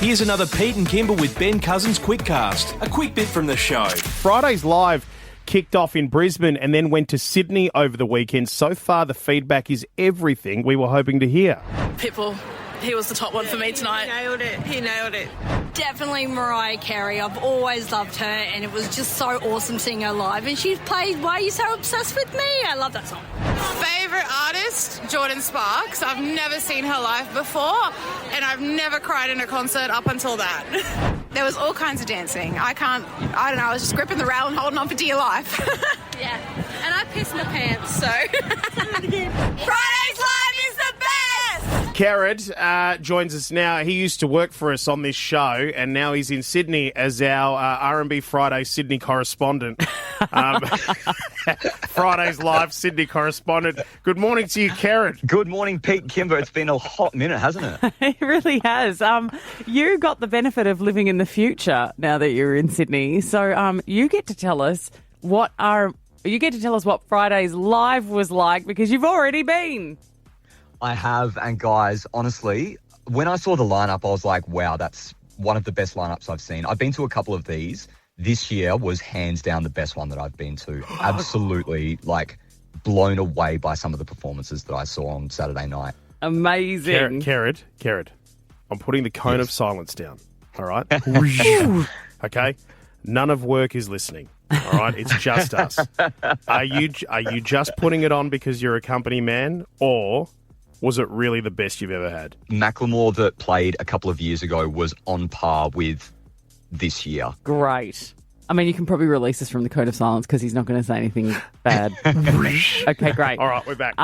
Here's another Pete and Kimber with Ben Cousins Quickcast. A quick bit from the show. FRIDAYZ Live kicked off in Brisbane and then went to Sydney over the weekend. So far, the feedback is everything we were hoping to hear. Pitbull. He was the top one for me tonight. He nailed it. Definitely Mariah Carey. I've always loved her, and it was just so awesome seeing her live. And she played Why Are You So Obsessed With Me? I love that song. Favourite artist, Jordan Sparks. I've never seen her live before, and I've never cried in a concert up until that. There was all kinds of dancing. I don't know, I was just gripping the rail and holding on for dear life. Yeah, and I pissed my pants, so. FRIDAYZ Live is the best! Kerrod joins us now. He used to work for us on this show, and now he's in Sydney as our R&B Friday Sydney correspondent. FRIDAYZ Live Sydney correspondent. Good morning to you, Kerrod. Good morning, Pete and Kimber. It's been a hot minute, hasn't it? It really has. You got the benefit of living in the future now that you're in Sydney. So you get to tell us what FRIDAYZ Live was like, because you've already been. I have, and guys, honestly, when I saw the lineup, I was like, wow, that's one of the best lineups I've seen. I've been to a couple of these. This year was hands down the best one that I've been to. Absolutely, blown away by some of the performances that I saw on Saturday night. Amazing. Kerrod, I'm putting the cone of silence down, all right? Okay? None of work is listening, all right? It's just us. Are you just putting it on because you're a company man, or was it really the best you've ever had? Macklemore that played a couple of years ago was on par with this year. Great. I mean, you can probably release us from the code of silence because he's not going to say anything bad. Okay, great. All right, we're back.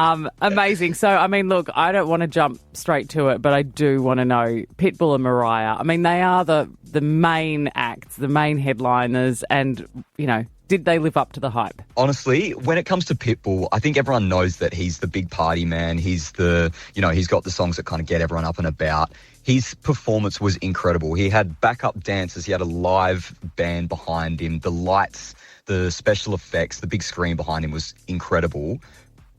Amazing. So, I mean, look, I don't want to jump straight to it, but I do want to know Pitbull and Mariah. I mean, they are the main acts, the main headliners, and, you know, did they live up to the hype? Honestly, when it comes to Pitbull, I think everyone knows that he's the big party man. He's he's got the songs that kind of get everyone up and about. His performance was incredible. He had backup dancers. He had a live band behind him. The lights, the special effects, the big screen behind him was incredible.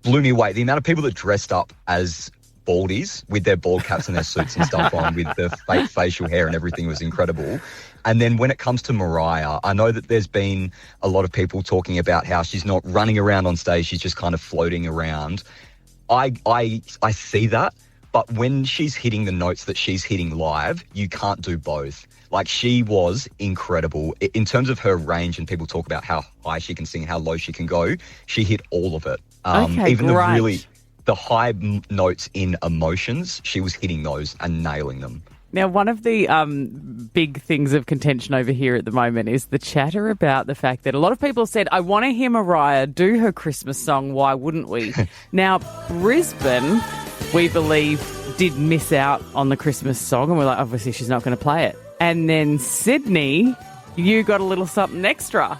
Blew me away. The amount of people that dressed up as baldies with their bald caps and their suits and stuff on with the fake facial hair and everything was incredible. And then when it comes to Mariah, I know that there's been a lot of people talking about how she's not running around on stage. She's just kind of floating around. I see that. But when she's hitting the notes that she's hitting live, you can't do both. Like, she was incredible. In terms of her range, and people talk about how high she can sing, how low she can go, she hit all of it. Even the high notes in emotions, she was hitting those and nailing them. Now, one of the big things of contention over here at the moment is the chatter about the fact that a lot of people said, I want to hear Mariah do her Christmas song, why wouldn't we? Now, Brisbane, we believe, did miss out on the Christmas song, and we're like, obviously she's not going to play it. And then Sydney, you got a little something extra.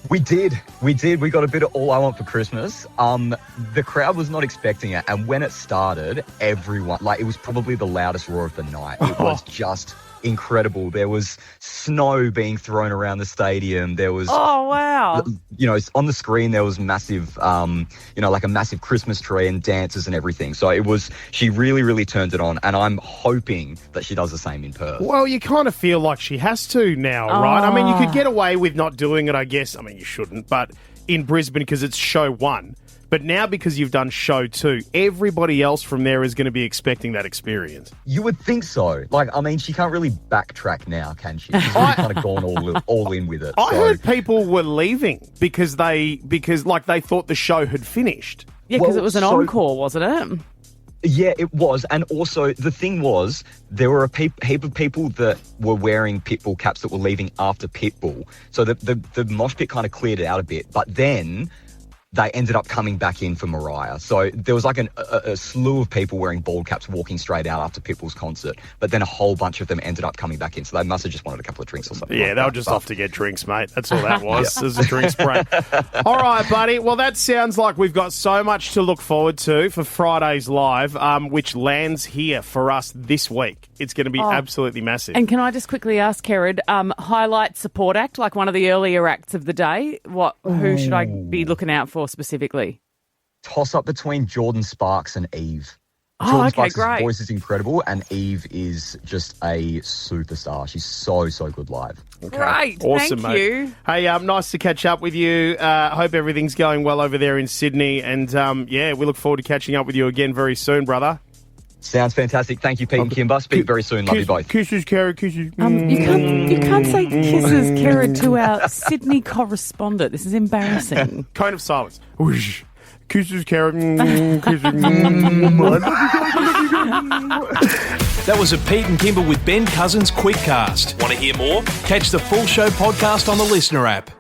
We did. We got a bit of All I Want for Christmas. The crowd was not expecting it. And when it started, everyone, it was probably the loudest roar of the night. It was just incredible. There was snow being thrown around the stadium. There was... Oh, wow. On the screen, there was massive, a massive Christmas tree and dances and everything. So she really, really turned it on. And I'm hoping that she does the same in Perth. Well, you kind of feel like she has to now, right? I mean, you could get away with not doing it, I guess. I mean, you shouldn't, but in Brisbane, because it's show one. But now, because you've done show two, everybody else from there is going to be expecting that experience. You would think so. She can't really backtrack now, can she? She's really kind of gone all in with it. I heard people were leaving because they thought the show had finished. Yeah, because it was an encore, wasn't it? Yeah, it was. And also, the thing was, there were a heap of people that were wearing Pitbull caps that were leaving after Pitbull. So the mosh pit kind of cleared it out a bit. But then they ended up coming back in for Mariah. So there was a slew of people wearing bald caps walking straight out after Pitbull's concert, but then a whole bunch of them ended up coming back in. So they must have just wanted a couple of drinks or something. Yeah, they were just off to get drinks, mate. That's all that was. It was a drinks break. All right, buddy. Well, that sounds like we've got so much to look forward to for FRIDAYZ Live, which lands here for us this week. It's going to be absolutely massive. And can I just quickly ask, Kerrod, highlight support act, like one of the earlier acts of the day? Who should I be looking out for specifically? Toss up between Jordan Sparks and Eve. Oh, Jordan okay, Sparks' great. voice is incredible, and Eve is just a superstar. She's so good live. Great. Awesome, Thank mate. you. Hey, nice to catch up with you. Hope everything's going well over there in Sydney. And, we look forward to catching up with you again very soon, brother. Sounds fantastic. Thank you, Pete and Kimber. Speak very soon. Love you both. Kisses, Kerrod, kisses. You can't say kisses, Kerrod, to our Sydney correspondent. This is embarrassing. Cone of silence. Whoosh. Kisses, Kerrod. Kisses. That was a Pete and Kimber with Ben Cousins Quickcast. Want to hear more? Catch the full show podcast on the Listener app.